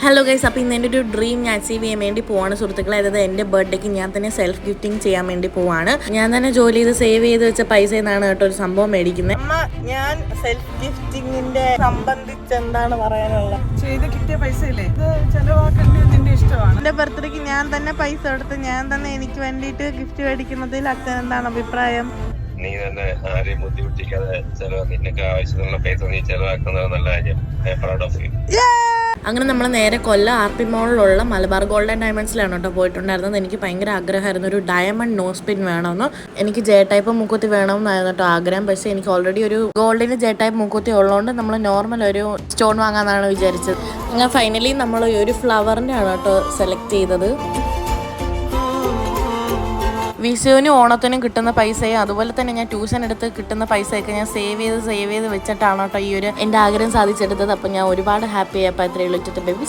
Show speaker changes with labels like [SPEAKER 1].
[SPEAKER 1] Hello guys, അപ്പോൾ ഇന്ന് എൻ്റെ ഒരു ഡ്രീം ഞാൻ അച്ചീവ് ചെയ്യാൻ വേണ്ടി പോവാണ് സുഹൃത്തുക്കളെ. അതായത് എൻ്റെ ബർത്ത്ഡേക്ക് ഞാൻ തന്നെ സെൽഫ് ഗിഫ്റ്റിംഗ് ചെയ്യാൻ വേണ്ടി പോവാണ്. ഞാൻ തന്നെ ജോലി ചെയ്ത് സേവ് ചെയ്ത് വെച്ച പൈസ എന്നാണ് കേട്ടോ ഒരു സംഭവം മേടിക്കുന്നത്. അമ്മ, ഞാൻ സെൽഫ് ഗിഫ്റ്റിങ്ങിന്റെ സംബന്ധിച്ച് എന്താണ് പറയാനുള്ളത്?
[SPEAKER 2] ചെയ്ത് കിട്ടിയ പൈസ ഇല്ലേ, ഇത് ചെലവാക്കേണ്ടത് നിന്റെ ഇഷ്ടമാണ്.
[SPEAKER 1] എൻ്റെ ബർത്ത്ഡേക്ക് ഞാൻ തന്നെ പൈസ എടുത്ത് ഞാൻ തന്നെ എനിക്ക് വേണ്ടിയിട്ട് ഗിഫ്റ്റ് മേടിക്കുന്നതിൽ അച്ഛൻ എന്താണ് അഭിപ്രായം?
[SPEAKER 3] നീ തന്നെ ആരെയും ബുദ്ധിമുട്ടിക്കാതെ നിനക്ക് ആവശ്യമുള്ള പൈസ നീ ചെലവാക്കുന്നത് നല്ല കാര്യം. Proud of you.
[SPEAKER 1] അങ്ങനെ നമ്മൾ നേരെ കൊല്ലം RP മോളിലുള്ള മലബാർ ഗോൾഡ് ആൻഡ് ഡയമണ്ട്സിലാണ് കേട്ടോ പോയിട്ടുണ്ടായിരുന്നത്. എനിക്ക് ഭയങ്കര ആഗ്രഹമായിരുന്നു ഒരു ഡയമണ്ട് നോസ് പിൻ വേണമെന്ന്. എനിക്ക് ജെ ടൈപ്പ് മൂക്കുത്തി വേണമെന്നായിരുന്നു കേട്ടോ ആഗ്രഹം. പക്ഷേ എനിക്ക് ഓൾറെഡി ഒരു ഗോൾഡിന് ജെ ടൈപ്പ് മൂക്കുത്തി ഉള്ളതുകൊണ്ട് നമ്മൾ നോർമൽ ഒരു സ്റ്റോൺ വാങ്ങാമെന്നാണ് വിചാരിച്ചത്. അങ്ങനെ ഫൈനലി നമ്മൾ ഒരു ഫ്ലവറിൻ്റെ ആണ് കേട്ടോ സെലക്ട് ചെയ്തത്. വിഷുവിനും ഓണത്തിനും കിട്ടുന്ന പൈസയും അതുപോലെ തന്നെ ഞാൻ ട്യൂഷൻ എടുത്ത് കിട്ടുന്ന പൈസയൊക്കെ ഞാൻ സേവ് ചെയ്ത് വെച്ചിട്ടാണ് കേട്ടോ ഈ ഒരു എൻ്റെ ആഗ്രഹം സാധിച്ചെടുത്തത്. അപ്പം ഞാൻ ഒരുപാട് ഹാപ്പി ആയപ്പോൾ അത്രയുള്ളൂ. ബേബി.